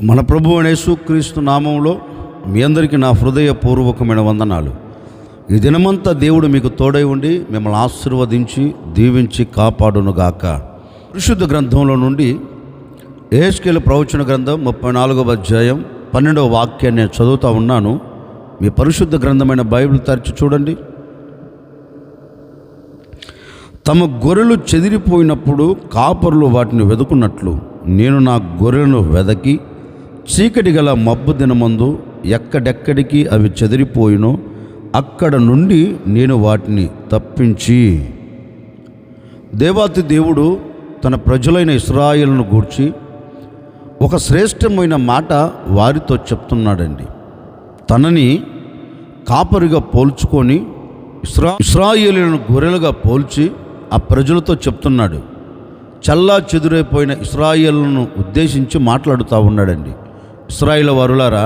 మన ప్రభువు యేసుక్రీస్తు నామంలో మీ అందరికీ నా హృదయపూర్వకమైన వందనాలు. ఈ దినమంతా దేవుడు మీకు తోడై ఉండి మిమ్మల్ని ఆశీర్వదించి దీవించి కాపాడునుగాక. పరిశుద్ధ గ్రంథంలో నుండి యెహెజ్కేలు ప్రవచన గ్రంథం 34వ అధ్యాయం 12వ వాక్యాన్ని నేను చదువుతూ ఉన్నాను. మీ పరిశుద్ధ గ్రంథమైన బైబిల్ తెరిచి చూడండి. తమ గొర్రెలు చెదిరిపోయినప్పుడు కాపరులు వాటిని వెదుకున్నట్లు నేను నా గొర్రెలను వెదకి చీకటి గల మబ్బు దినమందు ఎక్కడెక్కడికి అవి చెదిరిపోయినో అక్కడ నుండి నేను వాటిని తప్పించి. దేవాతి దేవుడు తన ప్రజలైన ఇశ్రాయేలును గూర్చి ఒక శ్రేష్టమైన మాట వారితో చెప్తున్నాడండి. తనని కాపరిగా పోల్చుకొని ఇశ్రాయేలును గొర్రెలుగా పోల్చి ఆ ప్రజలతో చెప్తున్నాడు. చల్లా చెదురైపోయిన ఇశ్రాయేలును ఉద్దేశించి మాట్లాడుతూ ఉన్నాడండి. ఇశ్రాయేలు వారులారా,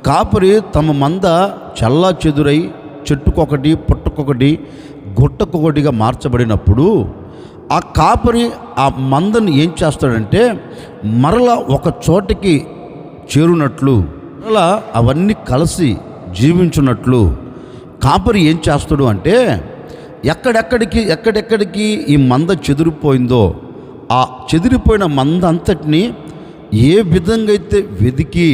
కాపరి తమ మంద చల్లా చెదురై చెట్టుకొకటి పుట్టకొకటి గుట్టకొకటిగా మార్చబడినప్పుడు ఆ కాపరి ఆ మందని ఏం చేస్తాడంటే మరలా ఒక చోటికి చేరునట్లు, మరలా అవన్నీ కలిసి జీవించున్నట్లు కాపరి ఏం చేస్తాడు అంటే ఎక్కడెక్కడికి ఈ మంద చెదిరిపోయిందో ఆ చెదిరిపోయిన మంద అంతటిని ఏ విధంగా అయితే వెదికి,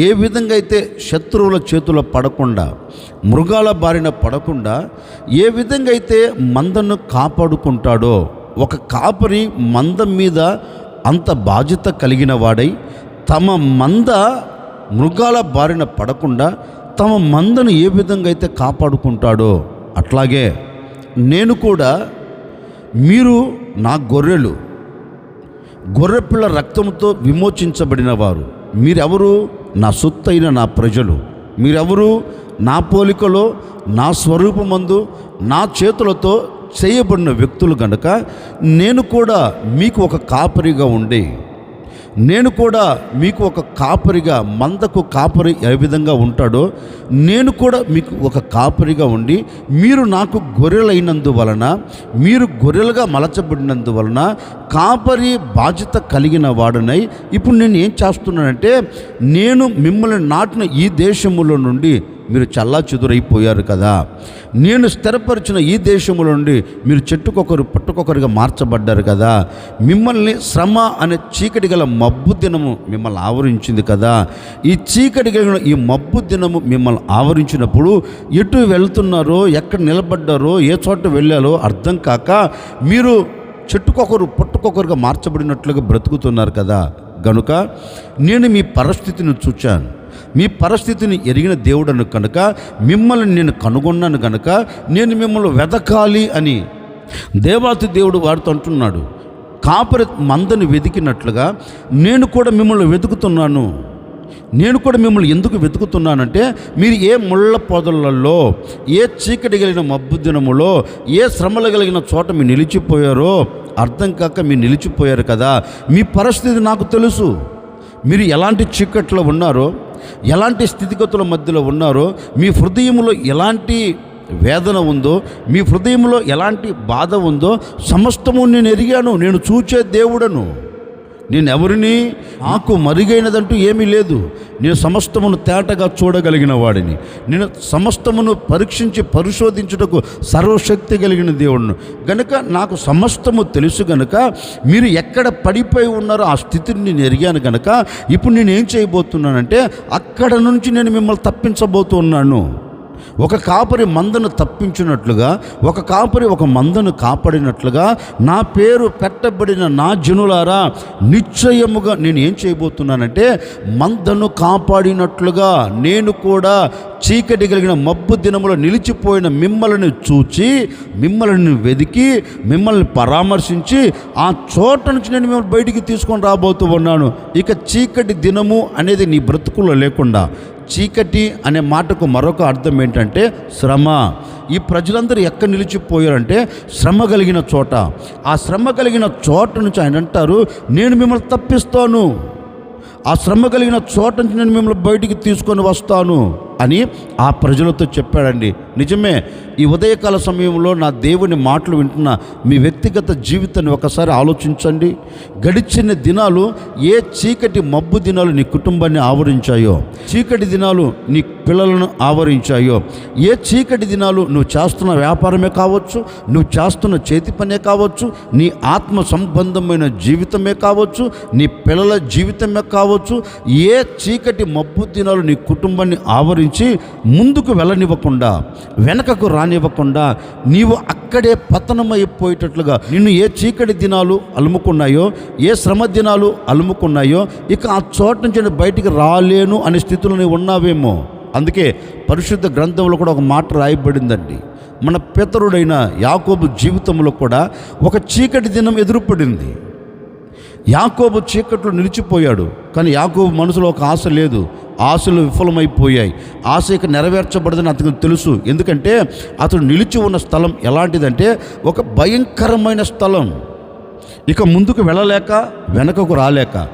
ఏ విధంగా అయితే శత్రువుల చేతుల్లో పడకుండా, మృగాల బారిన పడకుండా ఏ విధంగా అయితే మందను కాపాడుకుంటాడో, ఒక కాపరి మంద మీద అంత బాధ్యత కలిగిన వాడై తమ మంద మృగాల బారిన పడకుండా తమ మందను ఏ విధంగా అయితే కాపాడుకుంటాడో అట్లాగే నేను కూడా, మీరు నా గొర్రెలు, గొర్రెపిల్ల రక్తంతో విమోచించబడిన వారు, మీరెవరు? నా సొత్తైన నా ప్రజలు, మీరెవరు? నా పోలికలో నా స్వరూపమందు నా చేతులతో చేయబడిన వ్యక్తులు కనుక నేను కూడా మీకు ఒక కాపరిగా ఉండి, నేను కూడా మీకు ఒక కాపరిగా, మందకు కాపరి ఏ విధంగా ఉంటాడో నేను కూడా మీకు ఒక కాపరిగా ఉండి, మీరు నాకు గొర్రెలైనందువలన, మీరు గొర్రెలుగా మలచబడినందువలన కాపరి బాధ్యత కలిగిన వాడనై ఇప్పుడు నేను ఏం చేస్తున్నానంటే, నేను మిమ్మల్ని నాటిన ఈ దేశములో నుండి మీరు చల్లా చెదురైపోయారు కదా, నేను స్థిరపరిచిన ఈ దేశంలో నుండి మీరు చెట్టుకొకరు పుట్టుకొకరుగా మార్చబడ్డారు కదా, మిమ్మల్ని శ్రమ అనే చీకటి గల మబ్బు దినము మిమ్మల్ని ఆవరించింది కదా, ఈ చీకటి గల ఈ మబ్బు దినము మిమ్మల్ని ఆవరించినప్పుడు ఎటు వెళ్తున్నారో, ఎక్కడ నిలబడ్డారో, ఏ చోట వెళ్ళారో అర్థం కాక మీరు చెట్టుకొకరు పుట్టుకొకరుగా మార్చబడినట్లుగా బ్రతుకుతున్నారు కదా. గనుక నేను మీ పరిస్థితిని చూచాను, మీ పరిస్థితిని ఎరిగిన దేవుడను కనుక మిమ్మల్ని నేను కనుగొన్నాను కనుక నేను మిమ్మల్ని వెదకాలి అని దేవాతి దేవుడు వారితో అంటున్నాడు. కాపరి మందని వెతికినట్లుగా నేను కూడా మిమ్మల్ని వెతుకుతున్నాను. నేను కూడా మిమ్మల్ని ఎందుకు వెతుకుతున్నానంటే, మీరు ఏ ముళ్ళ పొదలలో, ఏ చీకటి కలిగిన మబ్బు దినములో, ఏ శ్రమలు కలిగిన చోట మీరు నిలిచిపోయారో అర్థం కాక మీరు నిలిచిపోయారు కదా. మీ పరిస్థితి నాకు తెలుసు. మీరు ఎలాంటి చీకట్లో ఉన్నారో, ఎలాంటి స్థితిగతుల మధ్యలో ఉన్నారో, మీ హృదయంలో ఎలాంటి వేదన ఉందో, మీ హృదయంలో ఎలాంటి బాధ ఉందో సమస్తము నేను ఎరిగాను. నేను చూచే దేవుడను. నేను ఎవరిని, నాకు మరుగైనదంటూ ఏమీ లేదు. నేను సమస్తమును తేటగా చూడగలిగిన వాడిని. నేను సమస్తమును పరీక్షించి పరిశోధించుటకు సర్వశక్తి కలిగిన దేవుడును గనుక నాకు సమస్తము తెలుసు. గనుక మీరు ఎక్కడ పడిపోయి ఉన్నారో ఆ స్థితిని నేను ఎరిగాను గనుక ఇప్పుడు నేను ఏం చేయబోతున్నానంటే అక్కడ నుంచి నేను మిమ్మల్ని తప్పించబోతున్నాను. ఒక కాపరి మందను తప్పించినట్లుగా, ఒక కాపరి ఒక మందను కాపాడినట్లుగా నా పేరు పెట్టబడిన నా జనులారా నిశ్చయముగా నేను ఏం చేయబోతున్నానంటే మందను కాపాడినట్లుగా నేను కూడా చీకటి కలిగిన మబ్బు దినములో నిలిచిపోయిన మిమ్మల్ని చూచి, మిమ్మల్ని వెదికి, మిమ్మల్ని పరామర్శించి ఆ చోట నుంచి నేను మిమ్మల్ని బయటికి తీసుకొని రాబోతూ ఉన్నాను. ఇక చీకటి దినము అనేది నీ బ్రతుకుల్లో లేకుండా, చీకటి అనే మాటకు మరొక అర్థం ఏంటంటే శ్రమ. ఈ ప్రజలందరూ ఎక్కడ నిలిచిపోయారంటే శ్రమ కలిగిన చోట. ఆ శ్రమ కలిగిన చోట నుంచి ఆయన అంటారు, నేను మిమ్మల్ని తప్పిస్తాను. ఆ శ్రమ కలిగిన చోట నుంచి నేను మిమ్మల్ని బయటికి తీసుకొని వస్తాను అని ఆ ప్రజలతో చెప్పాడండి. నిజమే, ఈ ఉదయకాల సమయంలో నా దేవుని మాటలు వింటున్న మీ వ్యక్తిగత జీవితాన్ని ఒకసారి ఆలోచించండి. గడిచిన దినాలు ఏ చీకటి మబ్బు దినాలు నీ కుటుంబాన్ని ఆవరించాయో, చీకటి దినాలు నీ పిల్లలను ఆవరించాయో, ఏ చీకటి దినాలు నువ్వు చేస్తున్న వ్యాపారమే కావచ్చు, నువ్వు చేస్తున్న చేతి పనే కావచ్చు, నీ ఆత్మ సంబంధమైన జీవితమే కావచ్చు, నీ పిల్లల జీవితమే కావచ్చు, ఏ చీకటి మబ్బు దినాలు నీ కుటుంబాన్ని ఆవరించి ముందుకు వెళ్ళనివ్వకుండా, వెనకకు రానివ్వకుండా, నీవు అక్కడే పతనమైపోయేటట్లుగా నిన్ను ఏ చీకటి దినాలు అలుముకున్నాయో, ఏ శ్రమ దినాలు అలుముకున్నాయో, ఇక ఆ చోట నుంచి బయటికి రాలేను అనే స్థితిలో నీవు ఉన్నావేమో. అందుకే పరిశుద్ధ గ్రంథంలో కూడా ఒక మాట రాయబడిందండి. మన పితరుడైన యాకోబు జీవితంలో కూడా ఒక చీకటి దినం ఎదురుపడింది. యాకోబు చీకట్లో నిలిచిపోయాడు. కానీ యాకోబు మనసులో ఒక ఆశ లేదు. ఆశలు విఫలమైపోయాయి. ఆశ ఇక నెరవేర్చబడదని అతనికి తెలుసు. ఎందుకంటే అతడు నిలిచి ఉన్న స్థలం ఎలాంటిదంటే ఒక భయంకరమైన స్థలం. ఇక ముందుకు వెళ్ళలేక, వెనకకు రాలేక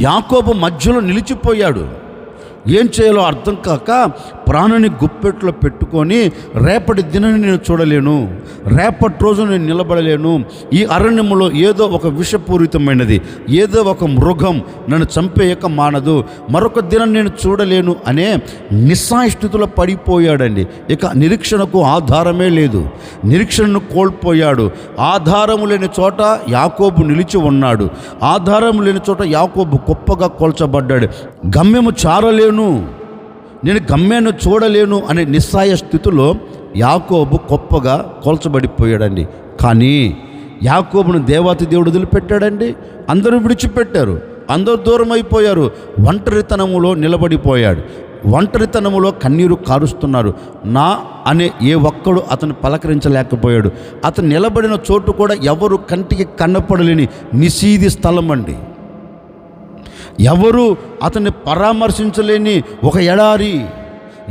యాకోబు మధ్యలో నిలిచిపోయాడు. ఏం చేయాలో అర్థం కాక ప్రాణాన్ని గుప్పెట్లో పెట్టుకొని, రేపటి దినాన్ని నేను చూడలేను, రేపటి రోజు నేను నిలబడలేను, ఈ అరణ్యంలో ఏదో ఒక విషపూరితమైనది, ఏదో ఒక మృగం నన్ను చంపేయక మానదు, మరొక దినం నేను చూడలేను అనే నిస్సహాయ స్థితిలో పడిపోయాడండి. ఇక నిరీక్షణకు ఆధారమే లేదు. నిరీక్షణను కోల్పోయాడు. ఆధారము లేని చోట యాకోబు నిలిచి ఉన్నాడు. ఆధారం లేని చోట యాకోబు గొప్పగా కోల్చబడ్డాడు. గమ్యము చారలేను, నేను గమ్యాన్ని చూడలేను అనే నిస్సాయ స్థితిలో యాకోబు గొప్పగా కోల్చబడిపోయాడండి. కానీ యాకోబును దేవాతి దేవుడు వదిలిపెట్టాడండి. అందరూ విడిచిపెట్టారు, అందరూ దూరం అయిపోయారు. ఒంటరితనములో నిలబడిపోయాడు. ఒంటరితనములో కన్నీరు కారుస్తున్నారు. నా అనే ఏ ఒక్కడు అతను పలకరించలేకపోయాడు. అతను నిలబడిన చోటు కూడా ఎవరు కంటికి కనపడలేని నిశీది స్థలం అండి. ఎవరు అతన్ని పరామర్శించలేని ఒక ఎడారి.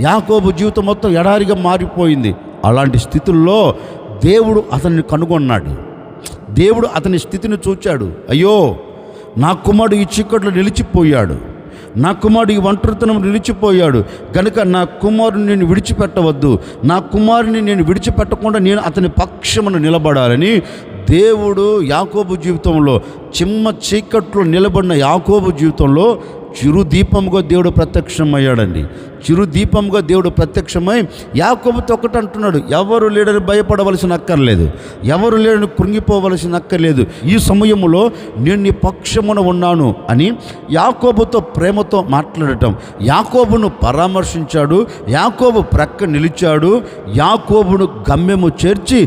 యాకోబు జీవితం మొత్తం ఎడారిగా మారిపోయింది. అలాంటి స్థితుల్లో దేవుడు అతన్ని కనుగొన్నాడు. దేవుడు అతని స్థితిని చూచాడు. అయ్యో, నా కుమారుడు ఈ చీకట్లో నిలిచిపోయాడు, నా కుమారుడు ఈ ఒంటరితనం నిలిచిపోయాడు, కనుక నా కుమారుని నేను విడిచిపెట్టవద్దు, నా కుమారుని నేను విడిచిపెట్టకుండా నేను అతని పక్షమును నిలబడాలని దేవుడు యాకోబు జీవితంలో, చిమ్మ చీకట్లో నిలబడిన యాకోబు జీవితంలో చిరుదీపంగా దేవుడు ప్రత్యక్షమయ్యాడండి. చిరుదీపంగా దేవుడు ప్రత్యక్షమై యాకోబుతో ఒకటి అంటున్నాడు, ఎవరు లేడని భయపడవలసిన అక్కర్లేదు, ఎవరు లేడని కృంగిపోవలసిన అక్కర్లేదు, ఈ సమయంలో నేను నీ పక్షమున ఉన్నాను అని యాకోబుతో ప్రేమతో మాట్లాడటం. యాకోబును పరామర్శించాడు, యాకోబు ప్రక్క నిలిచాడు, యాకోబును గమ్యము చేర్చి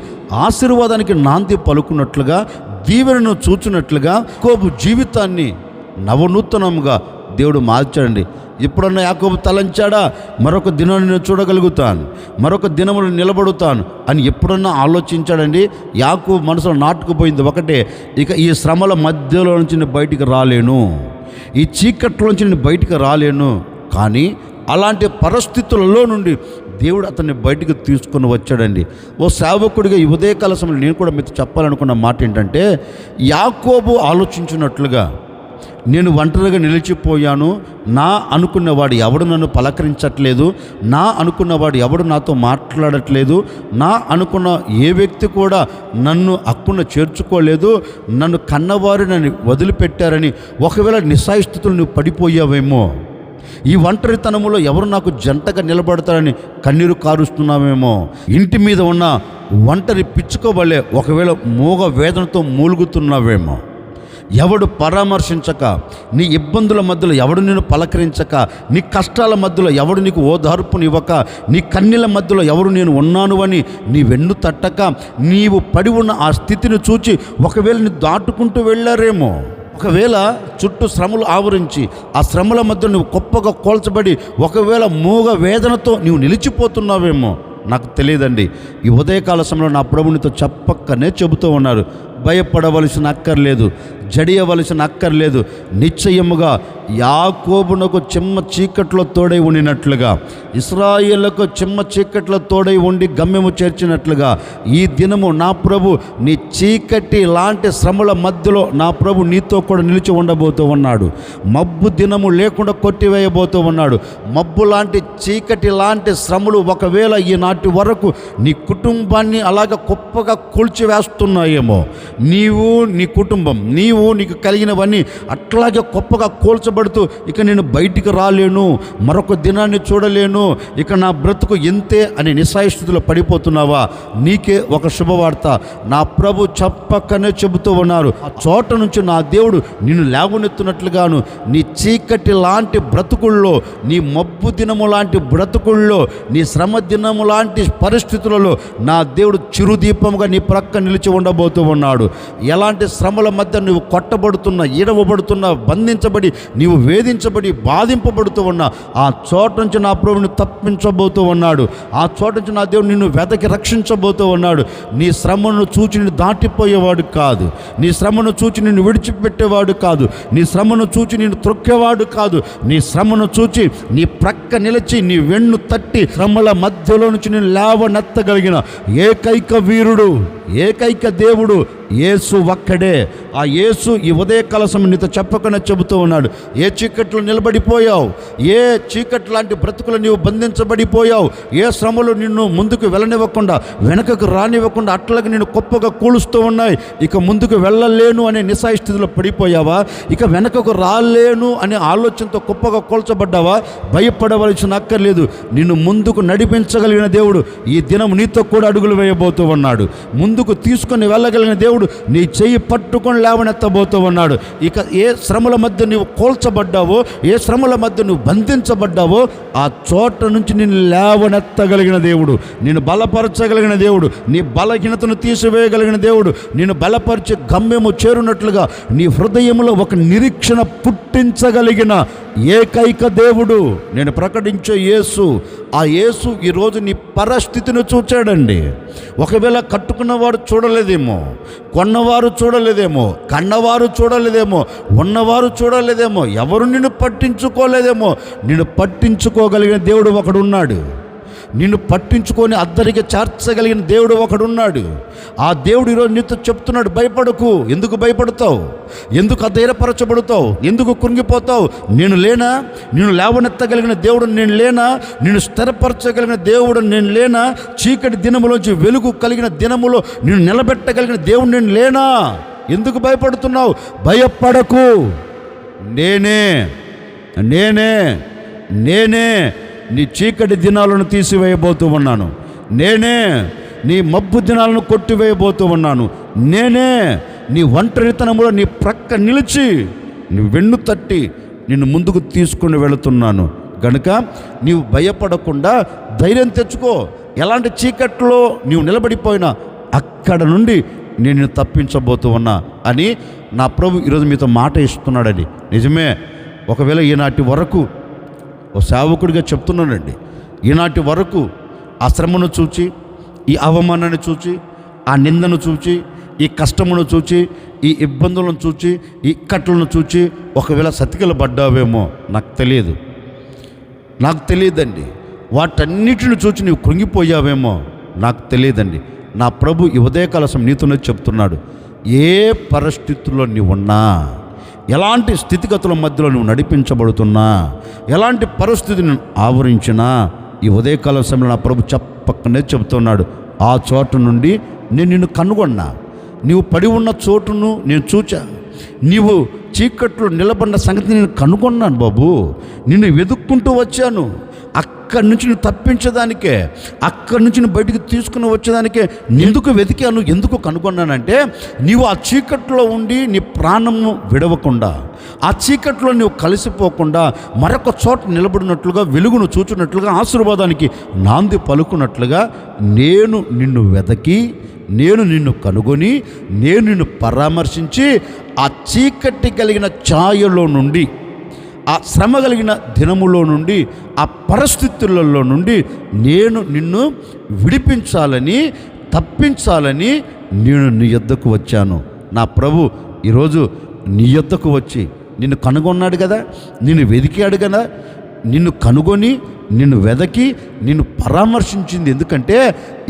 ఆశీర్వాదానికి నాంది పలుకున్నట్లుగా, దీవెనను చూచినట్లుగా యాకోబు జీవితాన్ని నవనూతనంగా దేవుడు మార్చాడండి. ఎప్పుడన్నా యాకోబు తలంచాడా, మరొక దినాన్ని నేను చూడగలుగుతాను, మరొక దినమును నిలబడుతాను అని ఎప్పుడన్నా ఆలోచించాడండి? యాకోబు మనసులో నాటుకుపోయింది ఒకటే, ఇక ఈ శ్రమల మధ్యలో నుంచి నేను బయటికి రాలేను, ఈ చీకట్లో నుంచి నేను బయటికి రాలేను. కానీ అలాంటి పరిస్థితులలో నుండి దేవుడు అతన్ని బయటికి తీసుకొని వచ్చాడండి. ఓ సేవకుడిగా ఈ ఉదయకాల సమయంలో నేను కూడా మీతో చెప్పాలనుకున్న మాట ఏంటంటే, యాకోబు ఆలోచించినట్లుగా నేను ఒంటరిగా నిలిచిపోయాను, నా అనుకున్నవాడు ఎవడు నన్ను పలకరించట్లేదు, నా అనుకున్నవాడు ఎవడు నాతో మాట్లాడట్లేదు, నా అనుకున్న ఏ వ్యక్తి కూడా నన్ను హక్కున చేర్చుకోలేదు, నన్ను కన్నవారు నన్ను వదిలిపెట్టారని ఒకవేళ నిస్సాయ స్థితులు నువ్వు పడిపోయావేమో, ఈ ఒంటరితనములో ఎవరు నాకు జంటగా నిలబడతారని కన్నీరు కారుస్తున్నావేమో, ఇంటి మీద ఉన్న ఒంటరి పిచ్చుకోబలే ఒకవేళ మూగ వేదనతో మూలుగుతున్నావేమో, ఎవడు పరామర్శించక, నీ ఇబ్బందుల మధ్యలో ఎవడు నిన్ను పలకరించక, నీ కష్టాల మధ్యలో ఎవడు నీకు ఓదార్పునివ్వక, నీ కన్నీల మధ్యలో ఎవరు నేను ఉన్నాను అని నీ వెన్ను తట్టక, నీవు పడి ఉన్న ఆ స్థితిని చూచి ఒకవేళ నీ దాటుకుంటూ వెళ్ళారేమో, ఒకవేళ చుట్టూ శ్రమలు ఆవరించి ఆ శ్రమల మధ్య నువ్వు గొప్పగా కోల్చబడి ఒకవేళ మూగ వేదనతో నీవు నిలిచిపోతున్నావేమో, నాకు తెలియదండి. ఈ ఉదయకాల సమయంలో నా ప్రభునితో చెప్పక్కనే చెబుతూ ఉన్నారు, భయపడవలసిన అక్కర్లేదు, జడియవలసిన అక్కర్లేదు. నిశ్చయముగా యాకోబునకు చిమ్మ చీకట్లో తోడై ఉండినట్లుగా, ఇశ్రాయేలుకు చిమ్మ చీకట్లో తోడై ఉండి గమ్యము చేర్చినట్లుగా ఈ దినము నా ప్రభు నీ చీకటి లాంటి శ్రమల మధ్యలో నా ప్రభు నీతో కూడా నిలిచి ఉండబోతూ ఉన్నాడు. మబ్బు దినము లేకుండా కొట్టివేయబోతూ ఉన్నాడు. మబ్బు లాంటి చీకటి లాంటి శ్రమలు ఒకవేళ ఈనాటి వరకు నీ కుటుంబాన్ని అలాగ గొప్పగా కూల్చివేస్తున్నాయేమో, నీవు నీ కుటుంబం నీకు కలిగినవన్నీ అట్లాగే గొప్పగా కూల్చబడుతూ ఇక నేను బయటికి రాలేను, మరొక దినాన్ని చూడలేను, ఇక నా బ్రతుకు ఎంతే అని నిస్సాయస్థితిలో పడిపోతున్నావా? నీకే ఒక శుభవార్త నా ప్రభు చెప్పకనే చెబుతూ ఉన్నారు. ఆ చోట నుంచి నా దేవుడు నిన్ను లేవనెత్తున్నట్లుగాను నీ చీకటి లాంటి బ్రతుకుల్లో, నీ మబ్బు దినము లాంటి బ్రతుకుల్లో, నీ శ్రమ దినము లాంటి పరిస్థితులలో నా దేవుడు చిరుదీపముగా నీ ప్రక్క నిలిచి ఉండబోతూ ఉన్నాడు. ఎలాంటి శ్రమల మధ్య నువ్వు కొట్టబడుతున్నా, ఈడవబడుతున్నా, బంధించబడి నీవు వేధించబడి బాధింపబడుతూ ఉన్నా ఆ చోట నుంచి నా ప్రభుని తప్పించబోతూ ఉన్నాడు. ఆ చోట నుంచి నా దేవుడు నిన్ను వెదకి రక్షించబోతూ ఉన్నాడు. నీ శ్రమను చూచి నిన్ను దాటిపోయేవాడు కాదు, నీ శ్రమను చూచి నిన్ను విడిచిపెట్టేవాడు కాదు, నీ శ్రమను చూచి నిన్ను త్రొక్కేవాడు కాదు. నీ శ్రమను చూచి నీ ప్రక్క నిలిచి నీ వెన్ను తట్టి శ్రమల మధ్యలో నుంచి నేను లేవనెత్తగలిగిన ఏకైక వీరుడు, ఏకైక దేవుడు యేసు ఒక్కడే. ఆ యేసు ఈ ఉదయకాల సమయం నీతో చెప్పకనే చెబుతూ ఉన్నాడు. ఏ చీకట్లో నిలబడిపోయావు, ఏ చీకటి లాంటి బ్రతుకులు నీవు బంధించబడిపోయావు, ఏ శ్రమలు నిన్ను ముందుకు వెళ్ళనివ్వకుండా వెనకకు రానివ్వకుండా అట్లాగే నిన్ను గొప్పగా కూలుస్తూ ఉన్నాయి. ఇక ముందుకు వెళ్ళలేను అనే నిస్సాయస్థితిలో పడిపోయావా? ఇక వెనకకు రాలేను అనే ఆలోచనతో గొప్పగా కూల్చబడ్డావా? భయపడవలసిన అక్కర్లేదు. నిన్ను ముందుకు నడిపించగలిగిన దేవుడు ఈ దినం నీతో కూడా అడుగులు వేయబోతూ ఉన్నాడు. ముందుకు తీసుకొని వెళ్ళగలిగిన దేవుడు నీ చెయ్యి పట్టుకొని లేవనెత్తబోతూ ఉన్నాడు. ఇక ఏ శ్రమల మధ్య నువ్వు కోల్చబడ్డావో, ఏ శ్రమల మధ్య నువ్వు బంధించబడ్డావో ఆ చోట నుంచి నిన్ను లేవనెత్తగలిగిన దేవుడు, నిన్ను బలపరచగలిగిన దేవుడు, నీ బలహీనతను తీసివేయగలిగిన దేవుడు, నిన్ను బలపరిచి గమ్యము చేరునట్లుగా నీ హృదయంలో ఒక నిరీక్షణ పుట్టించగలిగిన ఏకైక దేవుడు నేను ప్రకటించే యేసు. ఆ యేసు ఈరోజు నీ పరిస్థితిని చూచాడండి. ఒకవేళ కట్టుకున్నవాడు చూడలేదేమో, కొన్నవారు చూడలేదేమో, కన్నవారు చూడలేదేమో, ఉన్నవారు చూడలేదేమో, ఎవరు నిన్ను పట్టించుకోలేదేమో, నిన్ను పట్టించుకోగలిగిన దేవుడు ఒకడున్నాడు. నిన్ను పట్టించుకొని అద్దరికి చేర్చగలిగిన దేవుడు ఒకడున్నాడు. ఆ దేవుడు ఈరోజు నీతో చెప్తున్నాడు, భయపడకు. ఎందుకు భయపడతావు? ఎందుకు అధైర్యపరచబడతావు? ఎందుకు కృంగిపోతావు? నేను లేనా? నిన్ను లేవనెత్తగలిగిన దేవుడు నేను లేనా? నిన్ను స్థిరపరచగలిగిన దేవుడు నేను లేనా? చీకటి దినములోంచి వెలుగు కలిగిన దినములో నిన్ను నిలబెట్టగలిగిన దేవుడు నేను లేనా? ఎందుకు భయపడుతున్నావు? భయపడకు. నేనే నేనే నేనే నీ చీకటి దినాలను తీసివేయబోతూ ఉన్నాను. నేనే నీ మబ్బు దినాలను కొట్టివేయబోతూ ఉన్నాను. నేనే నీ ఒంటరితనములో నీ ప్రక్క నిలిచి నీ వెన్ను తట్టి నిన్ను ముందుకు తీసుకుని వెళుతున్నాను. గనుక నీవు భయపడకుండా ధైర్యం తెచ్చుకో. ఎలాంటి చీకట్లో నీవు నిలబడిపోయినా అక్కడ నుండి నేను తప్పించబోతూ ఉన్నా అని నా ప్రభు ఈరోజు మీతో మాట ఇస్తున్నాడని. నిజమే. ఒకవేళ ఈనాటి వరకు ఓ సేవకుడిగా చెప్తున్నానండి, ఈనాటి వరకు ఆ శ్రమను చూచి, ఈ అవమానాన్ని చూచి, ఆ నిందను చూచి, ఈ కష్టమును చూచి, ఈ ఇబ్బందులను చూచి, ఈ ఇక్కట్లను చూచి ఒకవేళ సతికిల పడ్డావేమో నాకు తెలియదండి. వాటన్నిటిని చూచి నీవు కృంగిపోయావేమో నాకు తెలియదండి. నా ప్రభు ఈ ఉదయకాల సమయం నీతోనే చెప్తున్నాడు. ఏ పరిస్థితుల్లో నీవున్నా, ఎలాంటి స్థితిగతుల మధ్యలో నువ్వు నడిపించబడుతున్నా, ఎలాంటి పరిస్థితిని ఆవరించినా ఈ ఉదయకాల సమయంలో నా ప్రభు చెప్పకనే చెబుతున్నాడు, ఆ చోటు నుండి నేను నిన్ను కనుగొన్నా. నీవు పడి ఉన్న చోటును నేను చూచా. నీవు చీకట్లో నిలబడిన సంగతి నేను కనుగొన్నాను బాబు. నిన్ను వెతుక్కుంటూ వచ్చాను. అక్కడి నుంచి నువ్వు తప్పించడానికే, అక్కడి నుంచి నువ్వు బయటికి తీసుకుని వచ్చేదానికే ఎందుకు వెతికాను, ఎందుకు కనుగొన్నానంటే నీవు ఆ చీకట్లో ఉండి నీ ప్రాణము విడవకుండా, ఆ చీకట్లో నువ్వు కలిసిపోకుండా మరొక చోట నిలబడినట్లుగా, వెలుగును చూచున్నట్లుగా, ఆశీర్వాదానికి నాంది పలుకున్నట్లుగా నేను నిన్ను వెతకి, నేను నిన్ను కనుగొని, నేను నిన్ను పరామర్శించి ఆ చీకటి కలిగిన ఛాయలో నుండి, ఆ శ్రమ కలిగిన దినములో నుండి, ఆ పరిస్థితులలో నుండి నేను నిన్ను విడిపించాలని, తప్పించాలని నేను నీ యొద్దకు వచ్చాను. నా ప్రభు ఈరోజు నీ యొద్దకు వచ్చి నిన్ను కనుగొన్నాడు కదా, నిన్ను వెదికాడు కదా, నిన్ను కనుగొని నిన్ను వెదకి నిన్ను పరామర్శించింది. ఎందుకంటే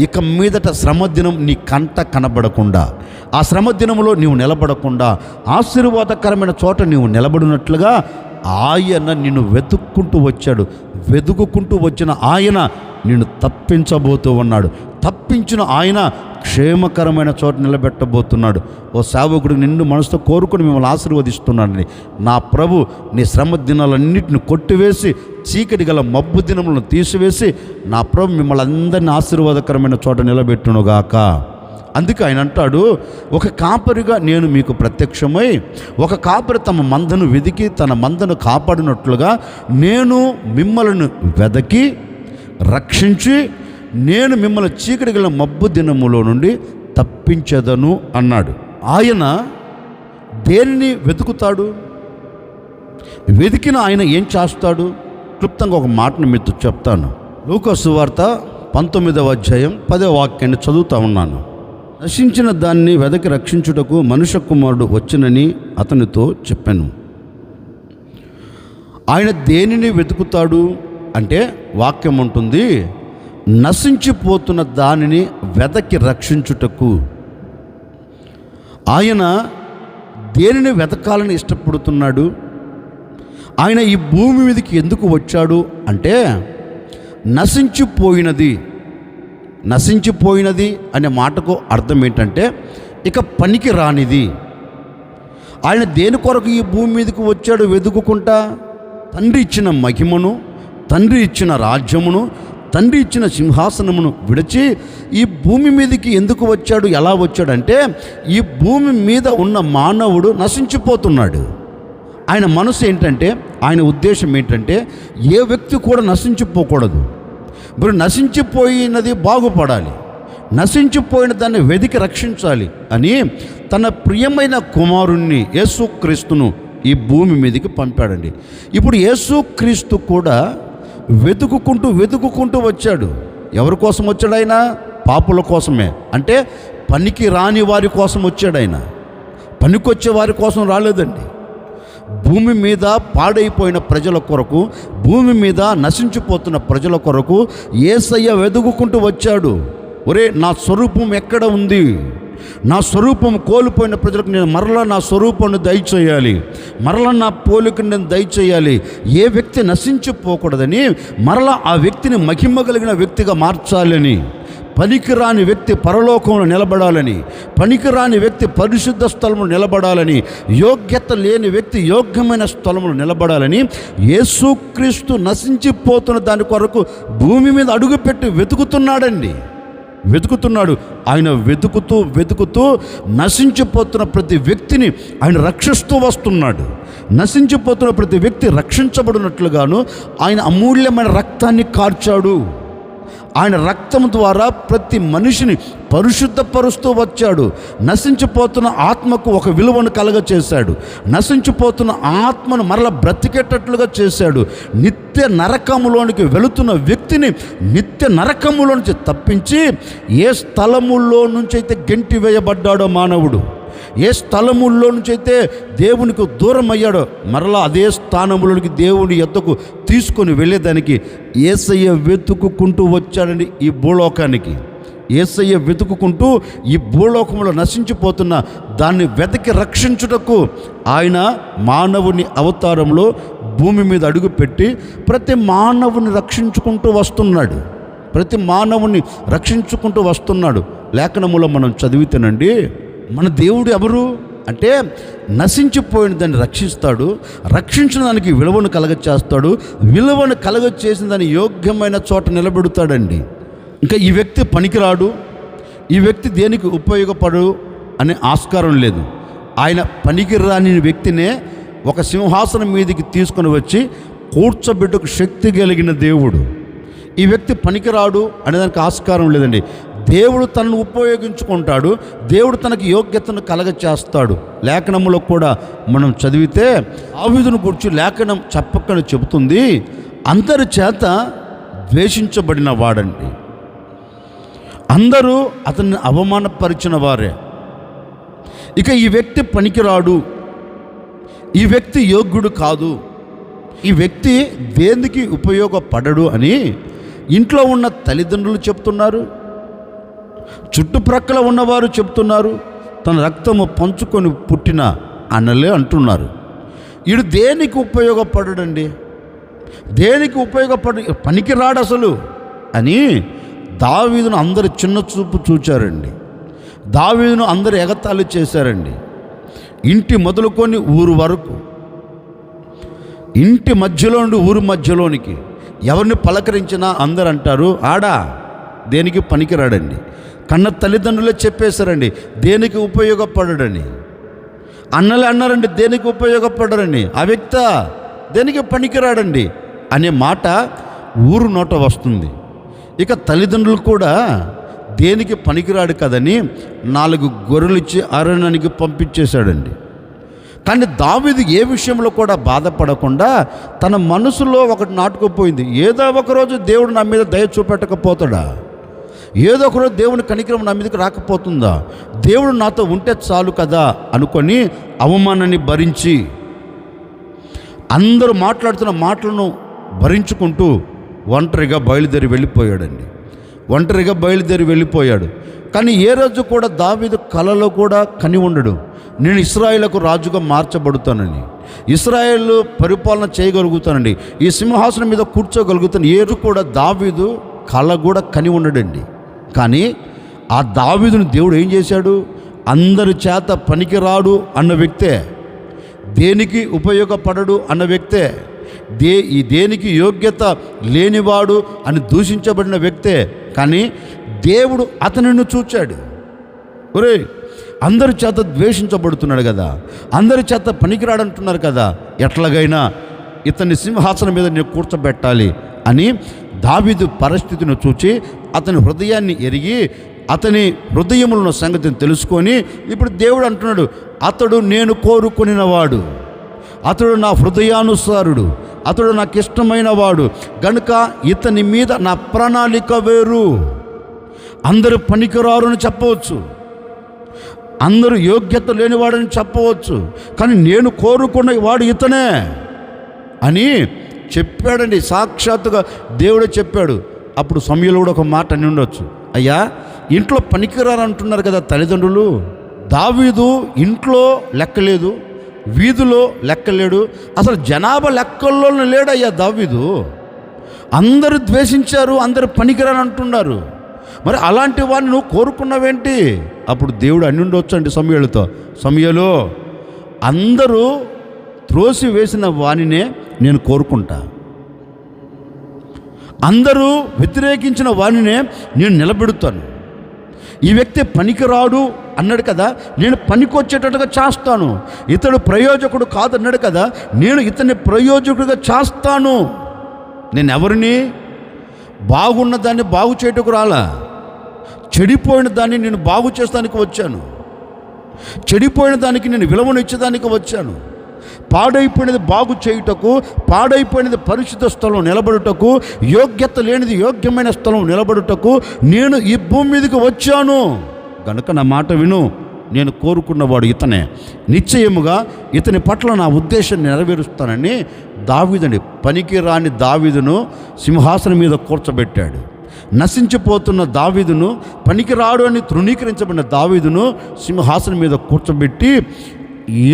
ఇక మీదట శ్రమదినం నీ కంట కనబడకుండా, ఆ శ్రమదినంలో నీవు నిలబడకుండా ఆశీర్వాదకరమైన చోట నీవు నిలబడినట్లుగా ఆయన నిన్ను వెతుక్కుంటూ వచ్చాడు. వెతుక్కుంటూ వచ్చిన ఆయన నిన్ను తప్పించబోతూ ఉన్నాడు. తప్పించిన ఆయన క్షేమకరమైన చోట నిలబెట్టబోతున్నాడు. ఓ సేవకుడు నిన్ను మనసుతో కోరుకుని మిమ్మల్ని ఆశీర్వదిస్తున్నాడని. నా ప్రభు నీ శ్రమ దినాలన్నింటిని కొట్టివేసి చీకటి గల మబ్బు దినములను తీసివేసి నా ప్రభు మిమ్మల్ని అందరినీ ఆశీర్వాదకరమైన చోట నిలబెట్టునుగాక. అందుకే ఆయన అంటాడు, ఒక కాపరిగా నేను మీకు ప్రత్యక్షమై, ఒక కాపరి తమ మందను వెదికి తన మందను కాపాడినట్లుగా నేను మిమ్మల్ని వెదకి రక్షించి నేను మిమ్మల్ని చీకటి గల మబ్బు దినములో నుండి తప్పించదను అన్నాడు. ఆయన దేనిని వెతుకుతాడు? వెతికిన ఆయన ఏం చేస్తాడు? క్లుప్తంగా ఒక మాటను మీతో చెప్తాను. లూకా సువార్త 19వ అధ్యాయం 10వ వాక్యాన్ని చదువుతా ఉన్నాను. నశించిన దాన్ని వెదకి రక్షించుటకు మనుష్య కుమారుడు వచ్చునని అతనితో చెప్పాను. ఆయన దేనిని వెతుకుతాడు అంటే వాక్యం ఉంటుంది, నశించిపోతున్న దానిని వెదకి రక్షించుటకు. ఆయన దేనిని వెతకాలని ఇష్టపడుతున్నాడు? ఆయన ఈ భూమి మీదకి ఎందుకు వచ్చాడు అంటే నశించిపోయినది అనే మాటకు అర్థం ఏంటంటే ఇక పనికి రానిది. ఆయన దేని కొరకు ఈ భూమి మీదకి వచ్చాడు వెతుకుకుంటా? తండ్రి ఇచ్చిన మహిమను, తండ్రి ఇచ్చిన రాజ్యమును, తండ్రి ఇచ్చిన సింహాసనమును విడిచి ఈ భూమి మీదకి ఎందుకు వచ్చాడు? ఎలా వచ్చాడంటే ఈ భూమి మీద ఉన్న మానవుడు నశించిపోతున్నాడు. ఆయన మనసు ఏంటంటే, ఆయన ఉద్దేశం ఏంటంటే ఏ వ్యక్తి కూడా నశించిపోకూడదు. మీరు నశించిపోయినది బాగుపడాలి, నశించిపోయిన దాన్ని వెదికి రక్షించాలి అని తన ప్రియమైన కుమారుణ్ణి యేసుక్రీస్తును ఈ భూమి మీదకి పంపాడండి. ఇప్పుడు యేసుక్రీస్తు కూడా వెతుకుకుంటూ వచ్చాడు. ఎవరి కోసం వచ్చాడు ఆయన? పాపుల కోసమే. అంటే పనికి రాని వారి కోసం వచ్చాడు ఆయన. పనికొచ్చే వారి కోసం రాలేదండి. భూమి మీద పాడైపోయిన ప్రజల కొరకు, భూమి మీద నశించిపోతున్న ప్రజల కొరకు యేసయ్య వెతుకుకుంటూ వచ్చాడు. ఒరే, నా స్వరూపం ఎక్కడ ఉంది? నా స్వరూపం కోల్పోయిన ప్రజలకు నేను మరలా నా స్వరూపాన్ని దయచేయాలి, మరలా నా పోలికను నేను దయచేయాలి. ఏ వ్యక్తి నశించిపోకూడదని, మరలా ఆ వ్యక్తిని మహిమ కలిగిన వ్యక్తిగా మార్చాలని, పనికిరాని వ్యక్తి పరలోకంలో నిలబడాలని, పనికిరాని వ్యక్తి పరిశుద్ధ స్థలంలో నిలబడాలని, యోగ్యత లేని వ్యక్తి యోగ్యమైన స్థలంలో నిలబడాలని యేసుక్రీస్తు నశించిపోతున్న దాని కొరకు భూమి మీద అడుగుపెట్టి వెతుకుతున్నాడు. ఆయన వెతుకుతూ నశించిపోతున్న ప్రతి వ్యక్తిని ఆయన రక్షిస్తూ వస్తున్నాడు. నశించిపోతున్న ప్రతి వ్యక్తి రక్షించబడినట్లుగాను ఆయన అమూల్యమైన రక్తాన్ని కార్చాడు. ఆయన రక్తం ద్వారా ప్రతి మనిషిని పరిశుద్ధపరుస్తూ వచ్చాడు. నశించిపోతున్న ఆత్మకు ఒక విలువను కలగచేశాడు. నశించిపోతున్న ఆత్మను మరల బ్రతికేటట్లుగా చేశాడు. నిత్య నరకములోనికి వెళుతున్న వ్యక్తిని నిత్య నరకములోంచి తప్పించి ఏ స్థలములో నుంచి అయితే గెంటి వేయబడ్డాడో మానవుడు, ఏ స్థలముల్లో నుంచి అయితే దేవునికి దూరం అయ్యాడో, మరలా అదే స్థానంలోనికి దేవుని యొద్దకు తీసుకొని వెళ్ళేదానికి యేసయ్య వెతుకుకుంటూ వచ్చాడండి ఈ భూలోకానికి. యేసయ్య వెతుకుకుంటూ ఈ భూలోకంలో నశించిపోతున్న దాన్ని వెతికి రక్షించుటకు ఆయన మానవుని అవతారంలో భూమి మీద అడుగుపెట్టి ప్రతి మానవుని రక్షించుకుంటూ వస్తున్నాడు. లేఖనములో మనం చదివితేనండి, మన దేవుడు ఎవరు అంటే నశించిపోయిన దాన్ని రక్షిస్తాడు, రక్షించిన దానికి విలువను కలగచేస్తాడు, విలువను కలగచేసిన దాన్ని యోగ్యమైన చోట నిలబెడతాడండి. ఇంకా ఈ వ్యక్తి పనికిరాడు, ఈ వ్యక్తి దేనికి ఉపయోగపడు అనే ఆస్కారం లేదు. ఆయన పనికిరాని వ్యక్తినే ఒక సింహాసనం మీదకి తీసుకొని వచ్చి కూర్చోబెట్టుకు శక్తి కలిగిన దేవుడు. ఈ వ్యక్తి పనికిరాడు అనేదానికి ఆస్కారం లేదండి. దేవుడు తనను ఉపయోగించుకుంటాడు, దేవుడు తనకి యోగ్యతను కలగచేస్తాడు. లేఖనములో కూడా మనం చదివితే దావీదును గురించి లేఖనం చెప్పకనే చెబుతుంది, అందరి చేత ద్వేషించబడిన వాడండి, అందరూ అతన్ని అవమానపరిచిన వారే. ఇక ఈ వ్యక్తి పనికిరాడు ఈ వ్యక్తి యోగ్యుడు కాదు, ఈ వ్యక్తి దేనికి ఉపయోగపడడు అని ఇంట్లో ఉన్న తల్లిదండ్రులు చెప్తున్నారు, చుట్టుప్రక్కల ఉన్నవారు చెప్తున్నారు, తన రక్తము పంచుకొని పుట్టిన అన్నలే అంటున్నారు. వీడు దేనికి ఉపయోగపడడండి, దేనికి పనికిరాడు అసలు అని దావీదును అందరు చిన్న చూపు చూచారండి. దావీదును అందరు ఎగతాళి చేశారండి. ఇంటి మొదలుకొని ఊరు వరకు, ఇంటి మధ్యలో నుండి ఊరు మధ్యలోనికి ఎవరిని పలకరించినా అందరు అంటారు, ఆడా దేనికి పనికిరాడండి. కన్న తల్లిదండ్రులే చెప్పేశారండి దేనికి ఉపయోగపడడని. అన్నలే అన్నారండి దేనికి ఉపయోగపడరని. ఆ వ్యక్తి దేనికి పనికిరాడండి అనే మాట ఊరు నోట వస్తుంది. ఇక తల్లిదండ్రులు కూడా దేనికి పనికిరాడు కదని 4 గొర్రెలు ఇచ్చి అరణ్యానికి పంపించేశాడండి. కానీ దావీదు ఏ విషయంలో కూడా బాధపడకుండా తన మనసులో ఒకటి నాటుకుపోయింది, ఏదో ఒకరోజు దేవుడు నా మీద దయ చూపెట్టకపోతాడా, ఏదో ఒకరోజు దేవుని కనికరం నా మీదకి రాకపోతుందా, దేవుడు నాతో ఉంటే చాలు కదా అనుకొని అవమానాన్ని భరించి అందరూ మాట్లాడుతున్న మాటలను భరించుకుంటూ ఒంటరిగా బయలుదేరి వెళ్ళిపోయాడు. కానీ ఏ రోజు కూడా దావీదు కలలో కూడా కని ఉండడు, నేను ఇశ్రాయేలుకు రాజుగా మార్చబడుతానని, ఇశ్రాయేలు పరిపాలన చేయగలుగుతానండి, ఈ సింహాసనం మీద కూర్చోగలుగుతాను. ఏరు కూడా దావీదు కళ కూడా కని ఉండడండి. కానీ ఆ దావీదును దేవుడు ఏం చేశాడు, అందరి చేత పనికిరాడు అన్న వ్యక్తే, దేనికి ఉపయోగపడడు అన్న వ్యక్తే, దేనికి యోగ్యత లేనివాడు అని దూషించబడిన వ్యక్తే. కానీ దేవుడు అతనిని చూచాడు. ఒరే అందరి చేత ద్వేషించబడుతున్నాడు కదా, అందరి చేత పనికిరాడంటున్నారు కదా, ఎట్లాగైనా ఇతన్ని సింహాసనం మీద నేను కూర్చోబెట్టాలి అని దావీదు పరిస్థితిని చూచి అతని హృదయాన్ని ఎరిగి అతని హృదయములను సంగతిని తెలుసుకొని ఇప్పుడు దేవుడు అంటున్నాడు, అతడు నేను కోరుకొనినవాడు, అతడు నా హృదయానుసారుడు, అతడు నాకు ఇష్టమైన వాడు గనుక ఇతని మీద నా ప్రణాళిక వేరు. అందరూ పనికిరారు అని చెప్పవచ్చు, అందరూ యోగ్యత లేనివాడని చెప్పవచ్చు, కానీ నేను కోరుకున్న వాడు ఇతనే అని చెప్పాడండి. సాక్షాత్తుగా దేవుడే చెప్పాడు. అప్పుడు సమయంలో కూడా ఒక మాట అని ఉండొచ్చు, అయ్యా ఇంట్లో పనికిరారు అంటున్నారు కదా తల్లిదండ్రులు, దావీదు ఇంట్లో లెక్కలేదు, వీధిలో లెక్కలేడు, అసలు జనాభా లెక్కల్లోనే లేడయ్యా దావీదు. అందరూ ద్వేషించారు, అందరూ పనికిరాని అంటున్నారు, మరి అలాంటి వాడిని నువ్వు కోరుకున్నావేంటి? అప్పుడు దేవుడు అని ఉండొచ్చు అండి సమూయేలుతో, సమూయేలు అందరూ త్రోసి వేసిన వానినే నేను కోరుకుంటా, అందరూ వ్యతిరేకించిన వానినే నేను నిలబెడతాను. ఈ వ్యక్తి పనికిరాడు అన్నాడు కదా, నేను పనికొచ్చేటట్టుగా చేస్తాను. ఇతడు ప్రయోజకుడు కాదన్నాడు కదా, నేను ఇతన్ని ప్రయోజకుడిగా చేస్తాను. నేను ఎవరిని బాగున్న దాన్ని బాగు చేయటకు రాలా, చెడిపోయిన దాన్ని నేను బాగు చేస్తానికి వచ్చాను, చెడిపోయిన దానికి నేను విలువను ఇచ్చేదానికి వచ్చాను. పాడైపోయినది బాగు చేయుటకు, పాడైపోయినది పరిశుద్ధ స్థలం నిలబడుటకు, యోగ్యత లేనిది యోగ్యమైన స్థలం నిలబడుటకు నేను ఈ భూమి మీదకి వచ్చాను గనుక నా మాట విను, నేను కోరుకున్నవాడు ఇతనే, నిశ్చయముగా ఇతని పట్ల నా ఉద్దేశాన్ని నెరవేరుస్తానని దావీదుని, పనికిరాని దావీదును సింహాసనం మీద కూర్చోబెట్టాడు. నశించిపోతున్న దావీదును, పనికిరాడు అని తృణీకరించబడిన దావీదును సింహాసనం మీద కూర్చోబెట్టి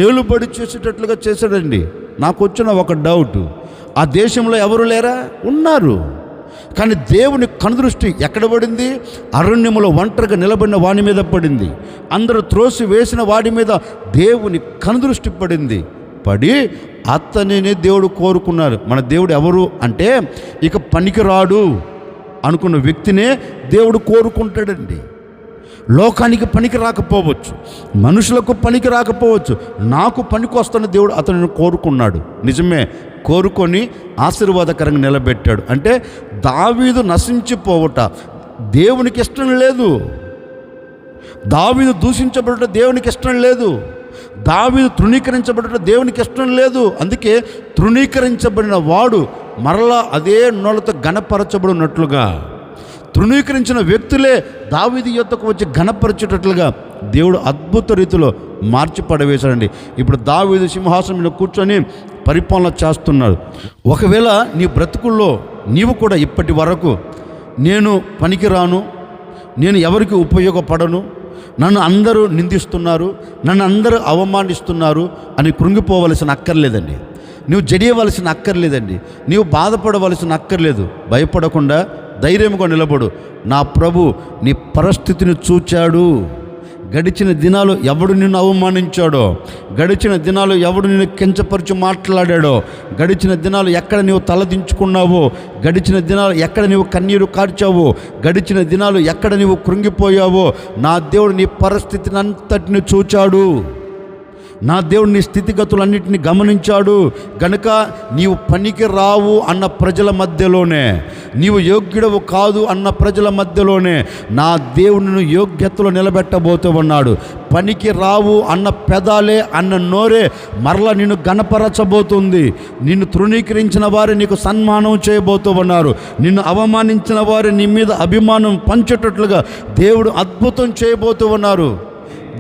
ఏలుబడి చేసేటట్లుగా చేశాడండి. నాకు వచ్చిన ఒక డౌట్, ఆ దేశంలో ఎవరు లేరా? ఉన్నారు. కానీ దేవుని కనుదృష్టి ఎక్కడ పడింది? అరణ్యములో ఒంటరిగా నిలబడిన వాడి మీద పడింది. అందరూ త్రోసి వేసిన వాడి మీద దేవుని కనుదృష్టి పడింది. పడి అతనిని దేవుడు కోరుకున్నారు. మన దేవుడు ఎవరు అంటే ఇక పనికిరాడు అనుకున్న వ్యక్తినే దేవుడు కోరుకుంటాడండి. లోకానికి పనికి రాకపోవచ్చు, మనుషులకు పనికి రాకపోవచ్చు, నాకు పనికి వస్తున్న దేవుడు అతనిని కోరుకున్నాడు. నిజమే, కోరుకొని ఆశీర్వాదకరంగా నిలబెట్టాడు. అంటే దావీదు నశించిపోవట దేవునికి ఇష్టం లేదు, దావీదు దూషించబడట దేవునికి ఇష్టం లేదు, దావీదు తృణీకరించబడట దేవునికి ఇష్టం లేదు. అందుకే తృణీకరించబడిన వాడు మరలా అదే నోళ్ళతో గణపరచబడినట్లుగా, తృణీకరించిన వ్యక్తులే దావీదు యొద్దకు వచ్చి ఘనపరచేటట్లుగా దేవుడు అద్భుత రీతిలో మార్చి పడవేశాడండి. ఇప్పుడు దావీదు సింహాసనం మీద కూర్చొని పరిపాలన చేస్తున్నాడు. ఒకవేళ నీ బ్రతుకుల్లో నీవు కూడా ఇప్పటి వరకు నేను పనికిరాను, నేను ఎవరికి ఉపయోగపడను, నన్ను అందరూ నిందిస్తున్నారు, నన్ను అందరూ అవమానిస్తున్నారు అని కృంగిపోవలసిన అక్కర్లేదండి. నువ్వు జడియవలసిన అక్కర్లేదండి. నీవు బాధపడవలసిన అక్కర్లేదు. భయపడకుండా ధైర్యంగా నిలబడు. నా ప్రభు నీ పరిస్థితిని చూచాడు. గడిచిన దినాలు ఎవడు నిన్ను అవమానించాడో, గడిచిన దినాలు ఎవడు నిన్ను కించపరిచి మాట్లాడాడో, గడిచిన దినాలు ఎక్కడ నీవు తలదించుకున్నావో, గడిచిన దినాలు ఎక్కడ నీవు కన్నీరు కార్చావో, గడిచిన దినాలు ఎక్కడ నీవు కృంగిపోయావో, నా దేవుడు నీ పరిస్థితిని అంతటిని చూచాడు. నా దేవుడు నీ స్థితిగతులన్నింటినీ గమనించాడు. గనుక నీవు పనికి రావు అన్న ప్రజల మధ్యలోనే, నీవు యోగ్యుడవు కాదు అన్న ప్రజల మధ్యలోనే నా దేవుడిని యోగ్యతలో నిలబెట్టబోతూ ఉన్నాడు. పనికి రావు అన్న పెదాలే, అన్న నోరే మరలా నిన్ను గణపరచబోతుంది. నిన్ను తృణీకరించిన వారు నీకు సన్మానం చేయబోతూ ఉన్నారు. నిన్ను అవమానించిన వారు నీ మీద అభిమానం పంచేటట్లుగా దేవుడు అద్భుతం చేయబోతూ ఉన్నారు.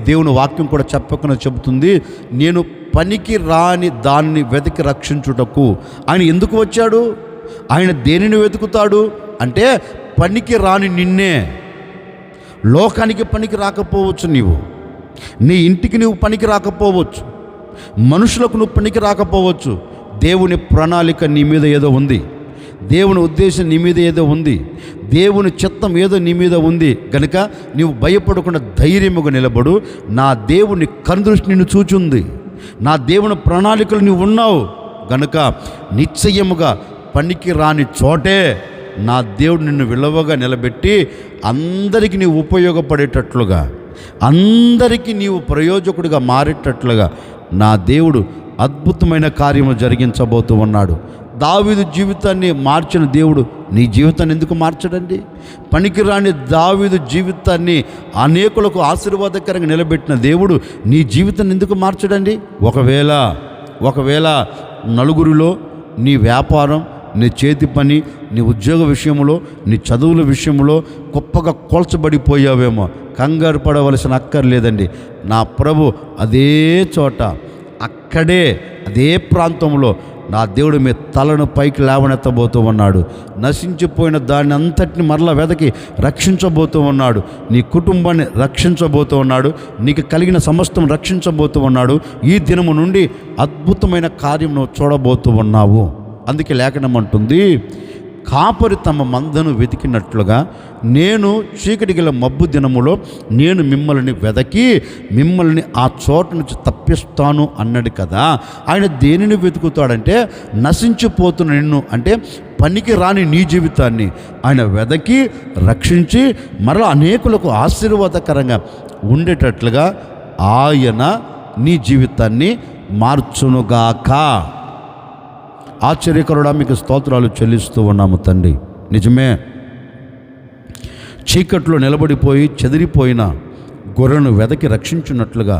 దేవుని వాక్యం కూడా చెప్పకుండా చెబుతుంది, నేను పనికి రాని దాన్ని వెతికి రక్షించుటకు. ఆయన ఎందుకు వచ్చాడు? ఆయన దేనిని వెతుకుతాడు అంటే పనికి రాని నిన్నే. లోకానికి పనికి రాకపోవచ్చు, నీవు నీ ఇంటికి నువ్వు పనికి రాకపోవచ్చు, మనుషులకు నువ్వు పనికి రాకపోవచ్చు. దేవుని ప్రణాళిక నీ మీద ఏదో ఉంది, దేవుని ఉద్దేశం నీ మీద ఏదో ఉంది, దేవుని చిత్తం ఏదో నీ మీద ఉంది. గనుక నీవు భయపడకుండా ధైర్యముగా నిలబడు. నా దేవుని కనుదృష్టి నిన్ను చూచుంది, నా దేవుని ప్రణాళికలు నీవు ఉన్నావు. గనుక నిశ్చయముగా పనికి రాని చోటే నా దేవుడు నిన్ను విలువగా నిలబెట్టి అందరికీ నీవు ఉపయోగపడేటట్లుగా, అందరికీ నీవు ప్రయోజకుడిగా మారేటట్లుగా నా దేవుడు అద్భుతమైన కార్యము జరిగించబోతూ ఉన్నాడు. దావీదు జీవితాన్ని మార్చిన దేవుడు నీ జీవితాన్ని ఎందుకు మార్చడండి? పనికిరాని దావీదు జీవితాన్ని అనేకులకు ఆశీర్వాదకరంగా నిలబెట్టిన దేవుడు నీ జీవితాన్ని ఎందుకు మార్చడండి? ఒకవేళ నలుగురిలో నీ వ్యాపారం, నీ చేతి పని, నీ ఉద్యోగ విషయంలో, నీ చదువుల విషయంలో గొప్పగా కోల్చబడిపోయావేమో, కంగారు పడవలసిన అక్కర్లేదండి. నా ప్రభు అదే చోట, అక్కడే, అదే ప్రాంతంలో నా దేవుడు మీ తలను పైకి లేవనెత్తబోతూ ఉన్నాడు. నశించిపోయిన దాన్ని అంతటిని మరలా వెతకి రక్షించబోతూ ఉన్నాడు. నీ కుటుంబాన్ని రక్షించబోతూ ఉన్నాడు. నీకు కలిగిన సమస్తం రక్షించబోతూ ఉన్నాడు. ఈ దినము నుండి అద్భుతమైన కార్యం నువ్వు చూడబోతూ ఉన్నావు. అందుకే లేఖనం అంటుంది, కాపరి తమ మందను వెతికినట్లుగా నేను చీకటి గల మబ్బు దినములో నేను మిమ్మల్ని వెదకి మిమ్మల్ని ఆ చోట నుంచి తప్పిస్తాను అన్నాడు కదా. ఆయన దేనిని వెతుకుతాడంటే నశించిపోతున్న నిన్ను, అంటే పనికి రాని నీ జీవితాన్ని ఆయన వెదకి రక్షించి మరలా అనేకులకు ఆశీర్వాదకరంగా ఉండేటట్లుగా ఆయన నీ జీవితాన్ని మార్చునుగాక. ఆశ్చర్యకరుడా, మీకు స్తోత్రాలు చెల్లిస్తూ ఉన్నాము తండ్రి. నిజమే, చీకట్లో నిలబడిపోయి చెదిరిపోయిన గొర్రెను వెదకి రక్షించున్నట్లుగా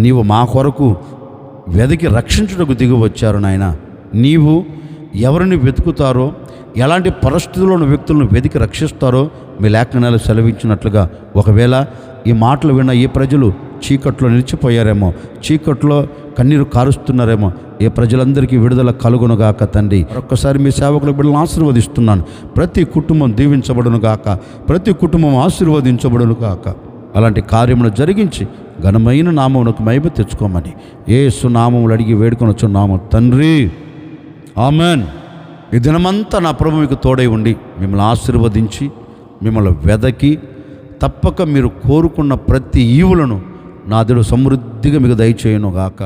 నీవు మా కొరకు వెదకి రక్షించుటకు దిగి వచ్చారు నాయన. నీవు ఎవరిని వెతుకుతారో, ఎలాంటి పరిస్థితుల్లో వ్యక్తులను వెతికి రక్షిస్తారో మీ లేఖనాలు సెలవించినట్లుగా ఒకవేళ ఈ మాటలు విన్న ఈ ప్రజలు చీకట్లో నిలిచిపోయారేమో, చీకట్లో కన్నీరు కారుస్తున్నారేమో, ఏ ప్రజలందరికీ విడుదల కలుగునుగాక తండ్రి. ఒక్కసారి మీ సేవకుల బిడ్డలను ఆశీర్వదిస్తున్నాను. ప్రతి కుటుంబం దీవించబడును గాక, ప్రతి కుటుంబం ఆశీర్వదించబడును గాక. అలాంటి కార్యమును జరిగించి ఘనమైన నామమునకు మహిమ తెచ్చుకోమని యేసు నామములు అడిగి వేడుకొనుచున్నాము తండ్రి, ఆమెన్. ఈ దినమంతా నా ప్రభు మీకు తోడై ఉండి మిమ్మల్ని ఆశీర్వదించి మిమ్మల్ని వెదకి తప్పక మీరు కోరుకున్న ప్రతి ఈవులను నా దేవుడు సమృద్ధిగా మీకు దయచేయును గాక.